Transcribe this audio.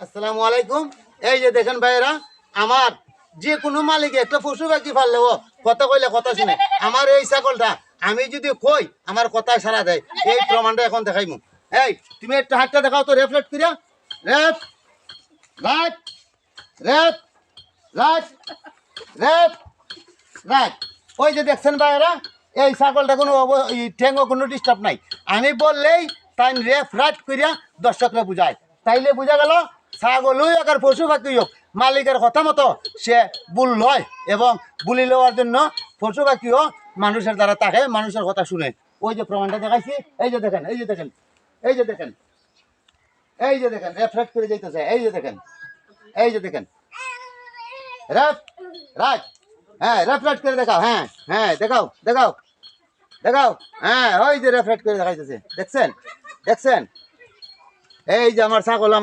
আসসালামু আলাইকুম। এই যে দেখেন ভাইয়েরা, আমার যে কোনো মালিক একটা পশু পাখি পারলে ও কথা কইলে কথা শুনে। আমার এই ছাগলটা আমি যদি কই আমার কথায় সারা দেয়, এই প্রমাণটা এখন দেখাইমু। এই তুমি একটা হাতটা দেখাও তো, রেফলেক্ট করিয়া। রেফ রাইট, রেফ রাইট, রেফ রাইট। ওই যে দেখছেন ভাইয়েরা, এই ছাগলটা কোনো ঠেঙ্গো কোনো ডিস্টার্ব নাই। আমি বললেই তাই রেফ রাইট করিয়া দর্শকরা বুঝায়। তাইলে বোঝা গেল ছাগলই আকার পশু পাখি হোক, মালিকের কথা মতো সে বুল লয়, এবং বুলি লওয়ার জন্য পশু পাখিও মানুষের দ্বারা তাকে মানুষের কথা শুনে। ওই যে প্রমাণটা দেখাইছি, এই যে দেখেন, এই যে দেখেন, এই যে দেখেন, এই যে দেখেন, রেফ্লেক্ট করে যাইতেছে। এই যে দেখেন, এই যে দেখেন, রেফ রাইট। হ্যাঁ, রেফ্লেক্ট করে দেখাও। হ্যাঁ হ্যাঁ, দেখাও দেখাও দেখাও। হ্যাঁ, ওই যে রেফ্লেক্ট করে দেখাইতেছে। দেখছেন দেখছেন, এই যে আমার ছাগল আমার